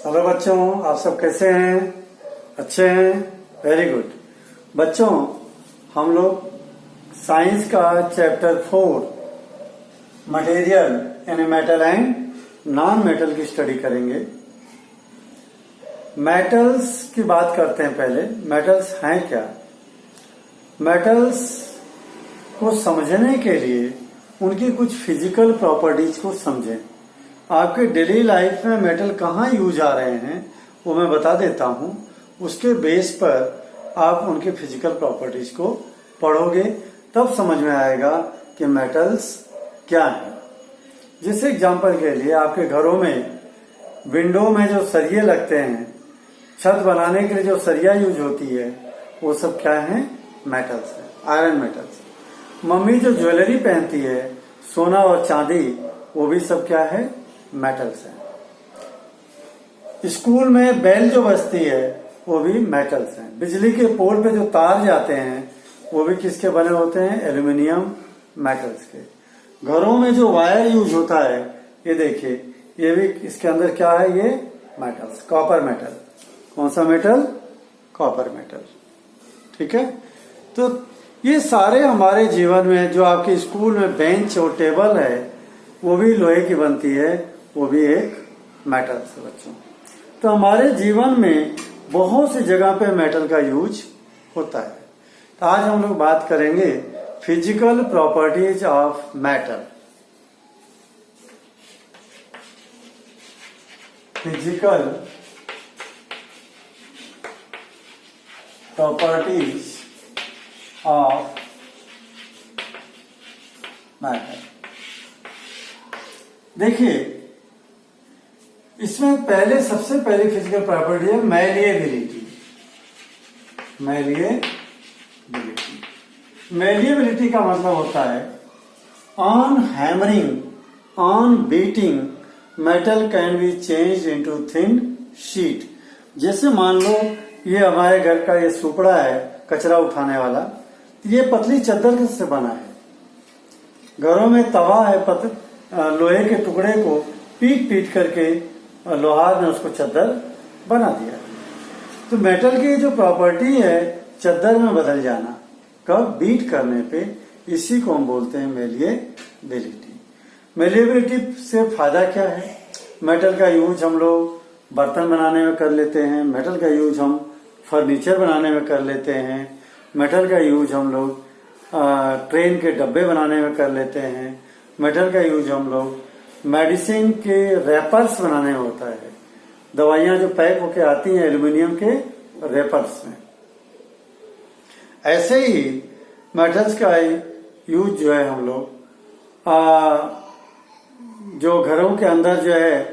Hello बच्चों, आप सब कैसे हैं? अच्छे हैं? Very good. बच्चों, हम लोग साइंस का चैप्टर 4 मटेरियल यानी मेटल एंड नॉन मेटल की स्टडी करेंगे। मेटल्स की बात करते हैं। पहले मेटल्स हैं क्या? मेटल्स को समझने के लिए उनकी कुछ फिजिकल प्रॉपर्टीज को समझें। आपके डेली लाइफ में मेटल कहाँ यूज आ रहे हैं वो मैं बता देता हूँ। उसके बेस पर आप उनके फिजिकल प्रॉपर्टीज को पढ़ोगे तब समझ में आएगा कि मेटल्स क्या है। जैसे एग्जांपल के लिए आपके घरों में विंडो में जो सरिये लगते हैं, छत बनाने के लिए जो सरिया यूज होती है, वो सब क्या है? मेटल्स है, आयरन मेटल्स। मम्मी जो ज्वेलरी पहनती है, सोना और चांदी, वो भी सब क्या है? मेटल्स है। स्कूल में बेल जो बजती है वो भी मेटल्स हैं। बिजली के पोल पे जो तार जाते हैं वो भी किसके बने होते हैं? एल्यूमिनियम मेटल्स के। घरों में जो वायर यूज होता है, ये देखिए, ये भी इसके अंदर क्या है? ये मेटल्स, कॉपर मेटल। कौन सा मेटल? Copper metal. ठीक है। तो ये सारे हमारे जीवन में, जो आपके स्कूल में बेंच और टेबल है वो भी लोहे की बनती है, वो भी एक मेटल है बच्चों। तो हमारे जीवन में बहुत सी जगह पे मेटल का यूज होता है। तो आज हम लोग बात करेंगे physical properties of metal. Physical properties of metal. देखिए, इसमें सबसे पहली फिजिकल प्रॉपर्टी है मैलिएबिलिटी। मैलिएबिलिटी का मतलब होता है on hammering, on beating, metal can be change into thin sheet. जैसे मान लो ये हमारे घर का ये सुपड़ा है, कचरा उठाने वाला, ये पतली चद्दर से बना है। घरों में तवा है, लोहे के टुकड़े को पीट करके लोहार ने उसको चद्दर बना दिया। तो मेटल की जो प्रॉपर्टी है चद्दर में बदल जाना, कब? बीट करने पे। इसी को हम बोलते हैं मैलिएबिलिटी। मैलिएबिलिटी से फायदा क्या है? मेटल का यूज हम लोग बर्तन बनाने में कर लेते हैं, मेटल का यूज हम फर्नीचर बनाने में कर लेते हैं, मेटल का यूज हम लोग ट्रेन के डब्बे बनाने में कर लेते हैं, मेटल का यूज हम लोग मेडिसिन के रैपर्स बनाने में होता है। दवाइयां जो पैक होके आती हैं एल्यूमिनियम के रैपर्स में। ऐसे ही मेटल्स का यूज जो है हम लोग जो घरों के अंदर जो है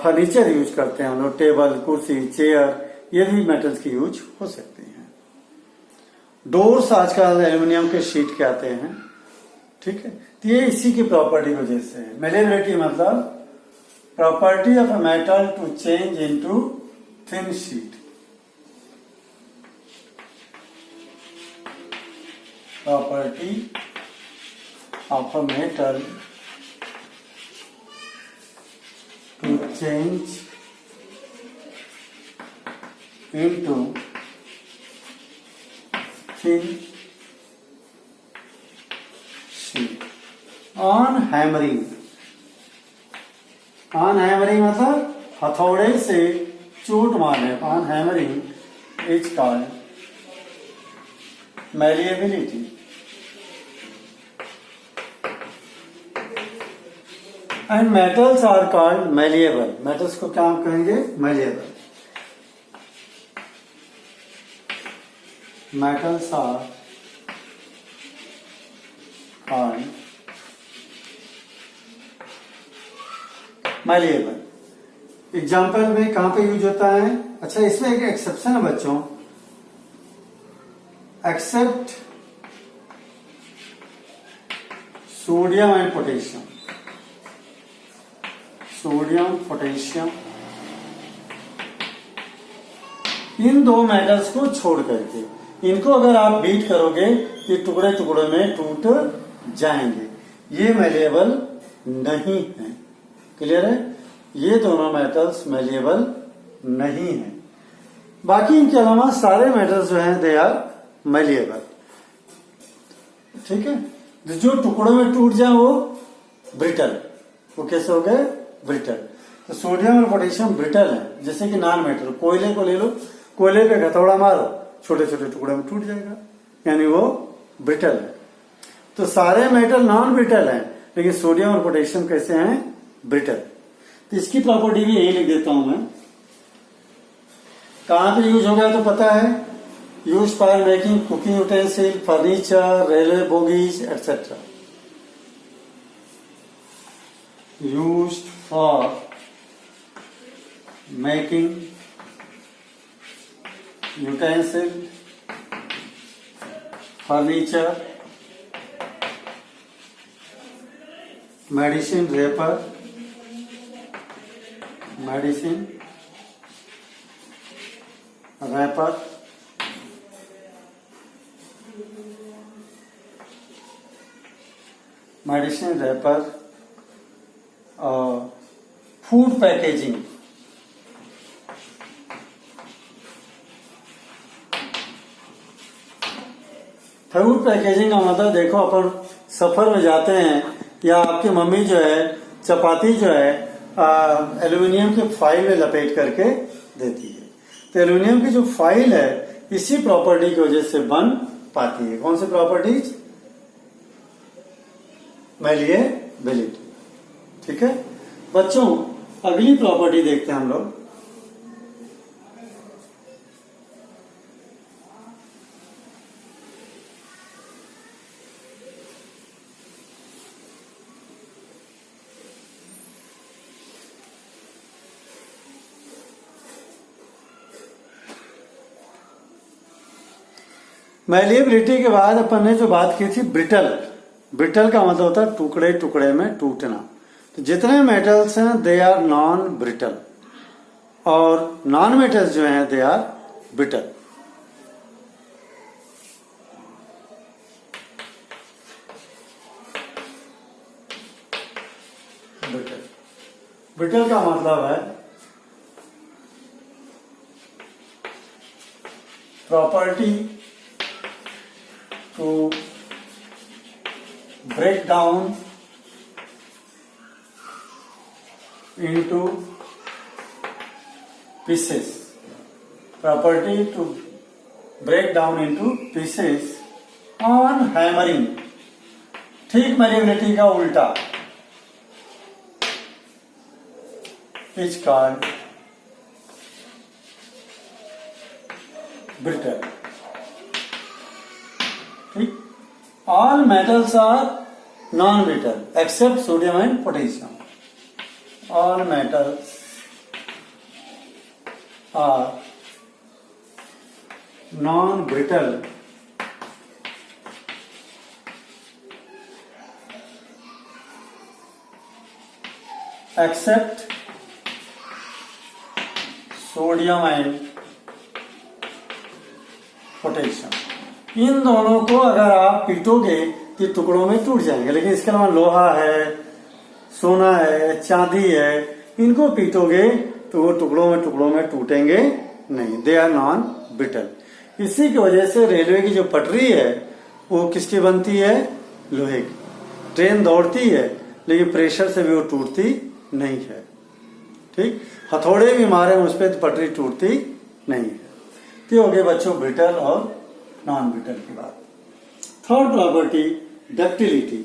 फर्नीचर यूज करते हैं हम लोग, टेबल, कुर्सी, चेयर, ये भी मेटल्स की यूज हो सकती हैं। डोर्स आजकल एल्यूमिनियम के शीट के आते हैं। ठीक है। तो ये इसी की प्रॉपर्टी वजह से है। मैलिएबिलिटी मतलब property of a metal to change into thin sheet. Property of a metal to change into thin on hammering. On hammering मतलब हथौड़े से चोट मारने। On hammering is called malleability. And metals are called malleable. Metals को क्या हम कहेंगे? Malleable. Metals are called malleable. Example में कहां पे यूज होता है? अच्छा, इसमें एक एक्सेप्शन है बच्चों। Except sodium and potassium. Sodium, potassium, इन दो मेटल्स को छोड़ करके, इनको अगर आप बीट करोगे ये टुकड़े टुकड़े में टूट जाएंगे। ये मैलिएबल नहीं है। क्लियर है? ये दोनों मेटल्स मेलिएबल नहीं है। बाकी इनके अलावा सारे मेटल्स जो हैं दे आर मेलिएबल। ठीक है, जो टुकड़ों में टूट जाए वो ब्रिटल, वो कैसे हो गए? ब्रिटल। तो सोडियम और पोटेशियम ब्रिटल है, जैसे कि नॉन मेटल। कोयले को ले लो, कोयले पे हथौड़ा मारो, छोटे छोटे टुकड़े में टूट जाएगा, यानी वो ब्रिटल है। तो सारे मेटल नॉन ब्रिटल हैं, लेकिन सोडियम और पोटेशियम कैसे हैं? ब्रिटल। तो इसकी प्रॉपर्टी भी यही लिख देता हूं मैं। कहां पे यूज हो गया तो पता है, use for making cooking utensil, furniture, railway bogies etcetera. Used for making utensil, furniture, medicine wrapper, medicine wrapper, medicine wrapper और फूड पैकेजिंग। फूड पैकेजिंग का मतलब देखो, अपन सफर में जाते हैं या आपकी मम्मी जो है चपाती जो है एल्यूमिनियम के फाइल में लपेट करके देती है। तो एल्यूमिनियम की जो फाइल है इसी प्रॉपर्टी की वजह से बन पाती है। कौन सी प्रॉपर्टीज? मैलिएबिलिटी। ठीक है बच्चों, अगली प्रॉपर्टी देखते हैं हम लोग। मैलिएबिलिटी के बाद अपन ने जो बात की थी ब्रिटल। ब्रिटल का मतलब होता है टुकड़े टुकड़े में टूटना। तो जितने मेटल्स हैं दे आर नॉन ब्रिटल, और नॉन मेटल्स जो हैं they are brittle. Brittle, brittle का मतलब है property to break down into pieces, property to break down into pieces on hammering। ठीक मैलिएबिलिटी का उल्टा is called brittle। ठीक, all metals are non-brittle except sodium and potassium। all metals are non-brittle except sodium and potassium। इन दोनों को अगर आप पीटोगे तो टुकड़ों में टूट जाएंगे, लेकिन इसके अलावा लोहा है, सोना है, चांदी है, इनको पीटोगे तो वो टुकड़ों में टूटेंगे नहीं। They are non brittle. इसी की वजह से रेलवे की जो पटरी है वो किसकी बनती है? लोहे की। ट्रेन दौड़ती है लेकिन प्रेशर से भी वो टूटती नहीं है। ठीक, हथौड़े भी मारे उस पर तो पटरी टूटती नहीं है। तो हो गए बच्चों ब्रिटल और नॉन ब्रिटल की बात। Third property ductility.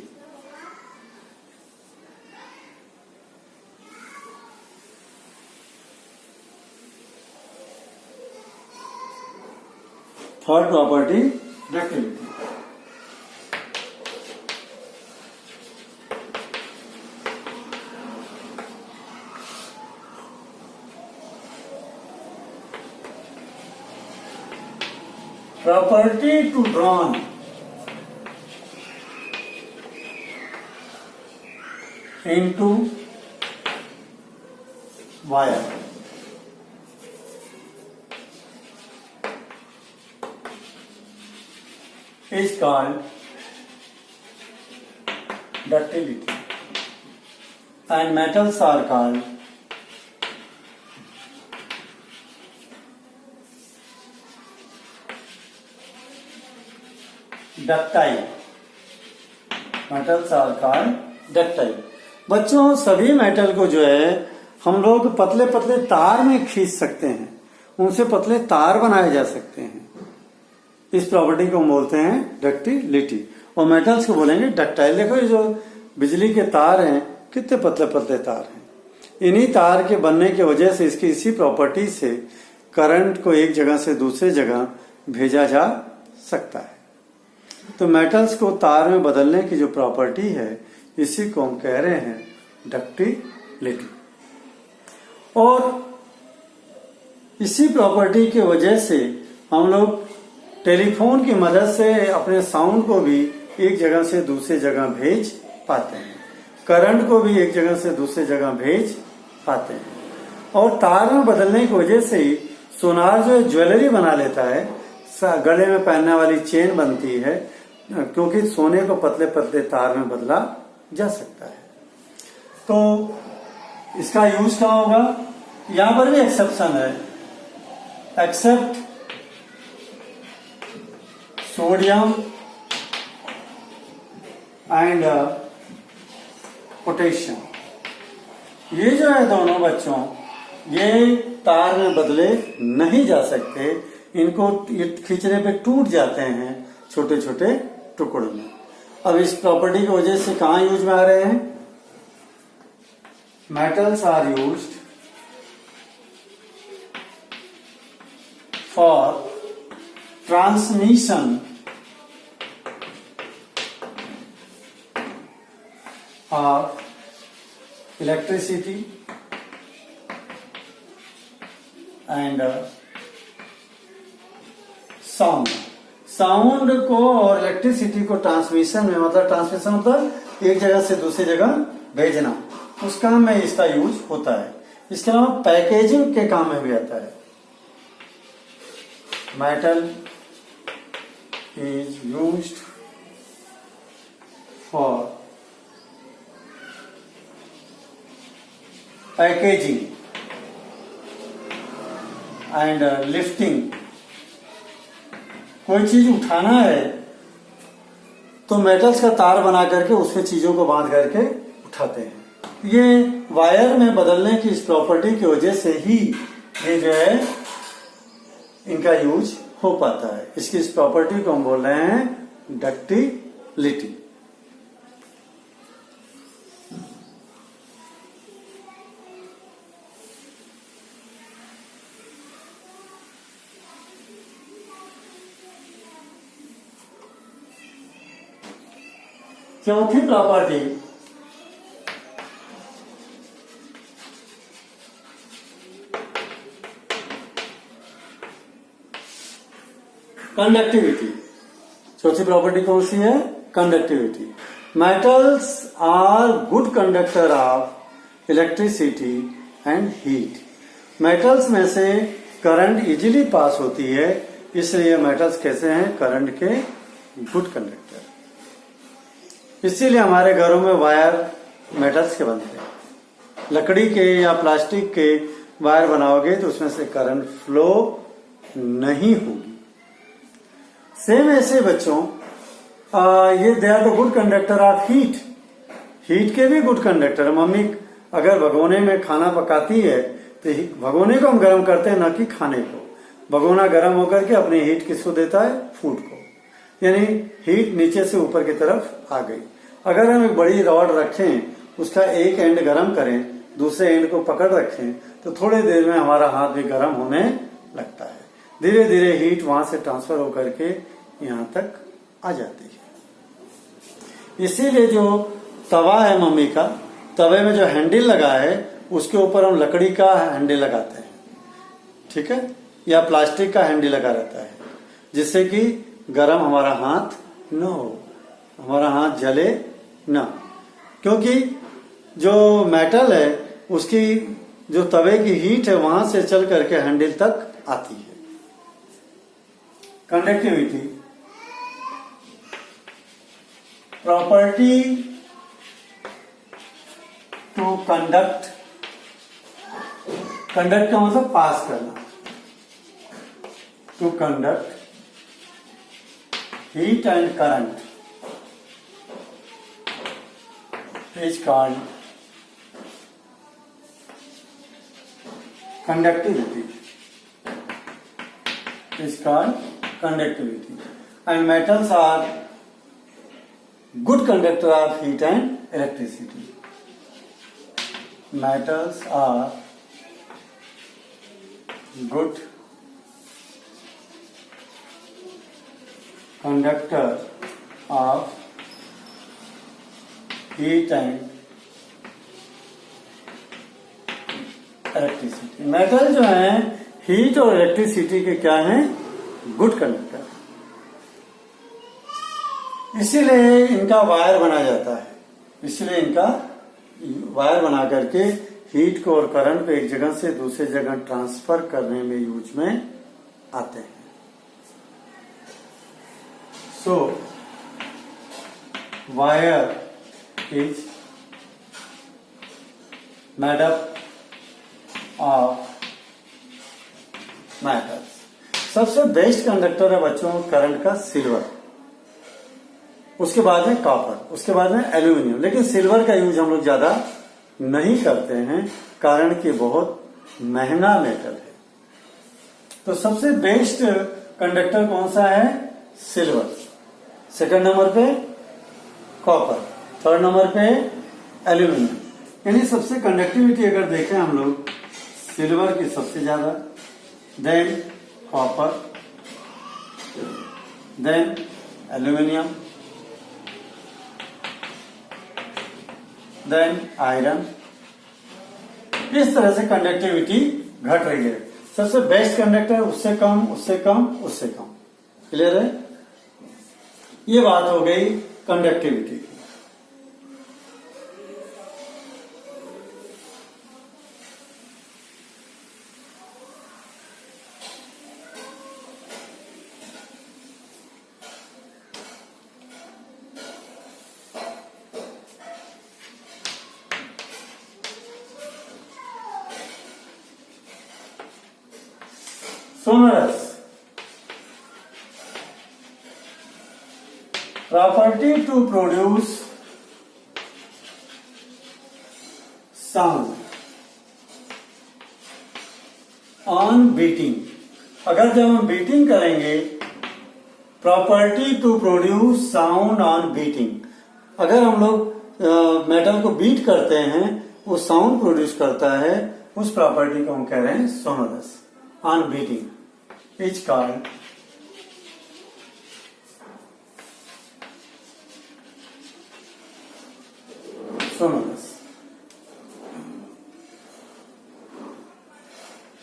Third property ductility. property to drawn into wire is called ductility, and metals are called ductile, metals are called ductile. बच्चों सभी मेटल को जो है हम लोग पतले पतले तार में खींच सकते हैं, उनसे पतले तार बनाए जा सकते हैं। इस प्रॉपर्टी को हम बोलते हैं डक्टिलिटी, और मेटल्स को बोलेंगे डक्टाइल। देखो ये जो बिजली के तार हैं कितने पतले पतले तार हैं, इन्हीं तार के बनने की वजह से इसकी इसी प्रॉपर्टी से करंट को एक जगह से दूसरे जगह भेजा जा सकता है। तो मेटल्स को तार में बदलने की जो प्रॉपर्टी है इसी को हम कह रहे हैं डक्टिलिटी। और इसी प्रॉपर्टी की वजह से हम लोग टेलीफोन की मदद से अपने साउंड को भी एक जगह से दूसरी जगह भेज पाते हैं, करंट को भी एक जगह से दूसरी जगह भेज पाते हैं। और तार में बदलने की वजह से ही सोनार जो है ज्वेलरी बना लेता है, गले में पहनने वाली चेन बनती है, क्योंकि सोने को पतले पतले तार में बदला जा सकता है। तो इसका यूज क्या होगा, यहां पर भी एक्सेप्शन है, एक्सेप्ट सोडियम एंड पोटेशियम। ये जो है दोनों बच्चों ये तार में बदले नहीं जा सकते, इनको खींचने पे टूट जाते हैं छोटे छोटे टुकड़ों में। अब इस प्रॉपर्टी की वजह से कहां यूज में आ रहे हैं, metals are used for transmission of electricity and sound। Sound को और इलेक्ट्रिसिटी को ट्रांसमिशन में, मतलब ट्रांसमिशन मतलब एक जगह से दूसरी जगह भेजना, उस काम में इसका यूज होता है। इसके अलावा पैकेजिंग के काम में भी आता है। Metal is used for packaging and lifting. कोई चीज उठाना है तो मेटल्स का तार बना करके उसमें चीजों को बांध करके उठाते हैं। ये वायर में बदलने की इस प्रॉपर्टी की वजह से ही ये जो है इनका यूज हो पाता है। इसकी इस प्रॉपर्टी को हम बोल रहे हैं डक्टिलिटी। चौथी प्रॉपर्टी कंडक्टिविटी। चौथी प्रॉपर्टी कौन सी है, conductivity. Metals are good conductor of electricity and heat. Metals में से करंट इजीली पास होती है, इसलिए मेटल्स कैसे हैं, करंट के गुड कंडक्टर। इसीलिए हमारे घरों में वायर मेटल्स के बनते हैं। लकड़ी के या प्लास्टिक के वायर बनाओगे तो उसमें से करंट फ्लो नहीं होगी। सेम ऐसे बच्चों ये they are the good conductor of heat. Heat के भी गुड कंडक्टर। मम्मी अगर भगोने में खाना पकाती है तो भगोने को हम गर्म करते हैं, न कि खाने को। भगोना गर्म होकर के अपनी हीट किसको देता है, फूड को। यानी हीट नीचे से ऊपर की तरफ आ गई। अगर हम एक बड़ी रॉड रखें, उसका एक एंड गर्म करें, दूसरे एंड को पकड़ रखें, तो थोड़ी देर में हमारा हाथ भी गर्म होने लगता है। धीरे धीरे हीट वहां से ट्रांसफर होकर के यहां तक आ जाती है। इसीलिए जो तवा है मम्मी का, तवे में जो हैंडल लगा है उसके ऊपर हम लकड़ी का हैंडल लगाते हैं, ठीक है, या प्लास्टिक का हैंडल लगा रहता है, जिससे कि गर्म हमारा हाथ न हो, हमारा हाथ जले न। क्योंकि जो मेटल है उसकी जो तवे की हीट है वहां से चल करके हैंडल तक आती है। Conductivity, property to conduct. Conduct का मतलब पास करना। To conduct heat and current is called conductivity. Is called conductivity. And metals are good conductor of heat and electricity. Metals are good conductor of heat and electricity. Metal जो है heat और electricity के क्या हैं? Good conductor. इसीलिए इनका wire बना जाता है. इसलिए इनका वायर बना करके हीट को और करंट को एक जगह से दूसरे जगह ट्रांसफर करने में यूज में आते हैं. So wire is made up of metals. सबसे बेस्ट कंडक्टर है बच्चों करंट का सिल्वर. उसके बाद में कॉपर, उसके बाद में एल्यूमिनियम. लेकिन सिल्वर का यूज हम लोग ज्यादा नहीं करते हैं कारण कि बहुत महंगा मेटल है. तो सबसे बेस्ट कंडक्टर कौन सा है? सिल्वर. सेकंड नंबर पे कॉपर, थर्ड नंबर पे एल्यूमिनियम. यानी सबसे कंडक्टिविटी अगर देखें हम लोग सिल्वर की सबसे ज्यादा, then copper, then aluminium, then iron. इस तरह से कंडक्टिविटी घट रही है. सबसे बेस्ट कंडक्टर उससे कम, उससे कम, उससे कम. क्लियर है? ये बात हो गई कंडक्टिविटी की. Sonorous. Property to produce sound on beating. अगर जब हम बीटिंग करेंगे, property to produce sound on beating. अगर हम लोग मेटल को बीट करते हैं, वो साउंड प्रोड्यूस करता है. उस प्रॉपर्टी को हम कह रहे हैं sonorous. On beating is called sonorous.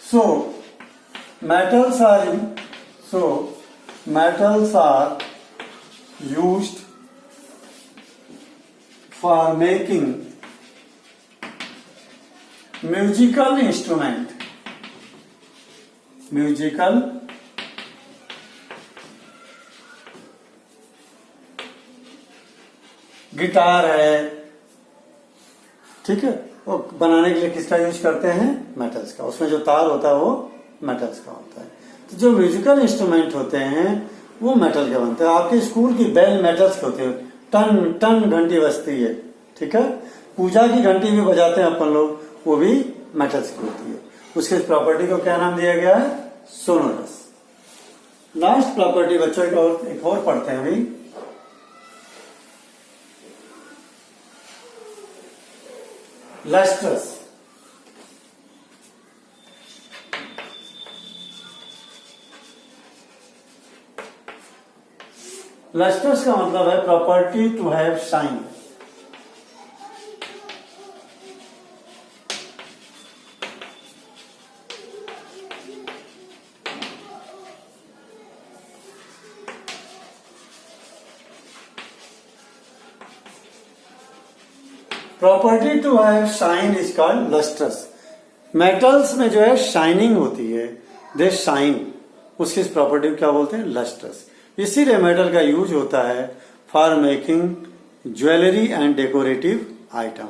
So metals are used for making musical instrument. Musical guitar है, ठीक है. वो बनाने के लिए किसका यूज करते हैं? मेटल्स का. उसमें जो तार होता है वो मेटल्स का होता है. तो जो म्यूजिकल इंस्ट्रूमेंट होते हैं वो मेटल के बनते हैं. आपके स्कूल की बेल मेटल्स के होते हैं. टन टन घंटी बजती है, ठीक है. पूजा की घंटी भी बजाते हैं अपन लोग, वो भी मेटल्स की होती है. उसके प्रॉपर्टी को क्या नाम दिया गया है? सोनोरस. लास्ट प्रॉपर्टी बच्चों एक और पढ़ते हैं अभी. लस्ट्रस. लस्ट्रस का मतलब है property to have shine. Property to have shine is called lustrous. Metals में जो है शाइनिंग होती है, दे शाइन. उसकी प्रॉपर्टी क्या बोलते हैं? लस्ट्रस. इसीलिए मेटल का यूज होता है for making jewellery and decorative item.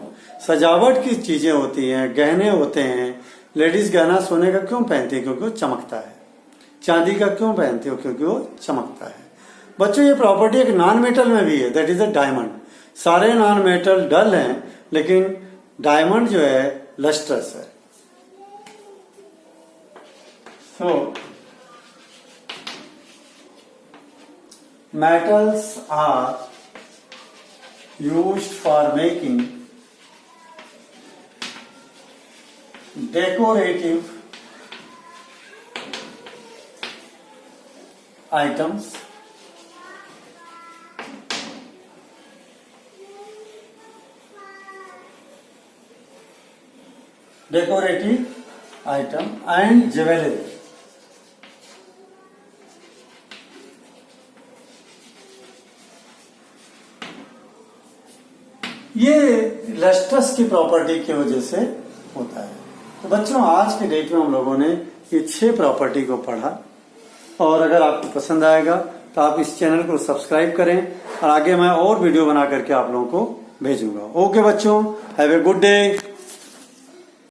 सजावट की चीजें होती हैं, गहने होते हैं. लेडीज गहना सोने का क्यों पहनती है? क्योंकि वो चमकता है. चांदी का क्यों पहनती हो? क्योंकि वो चमकता है. बच्चों ये प्रॉपर्टी एक नॉन मेटल में भी है, दैट इज अ डायमंड। सारे नॉन मेटल डल हैं, लेकिन डायमंड जो है लस्ट्रस है। सो metals are used for making decorative items, and jewelry। ये लस्ट्रस की प्रॉपर्टी की वजह से होता है। तो बच्चों आज के डेट में हम लोगों ने ये 6 प्रॉपर्टी को पढ़ा, और अगर आपको पसंद आएगा तो आप इस चैनल को सब्सक्राइब करें, और आगे मैं और वीडियो बना करके आप लोगों को भेजूंगा। ओके बच्चों, हैव ए गुड डे।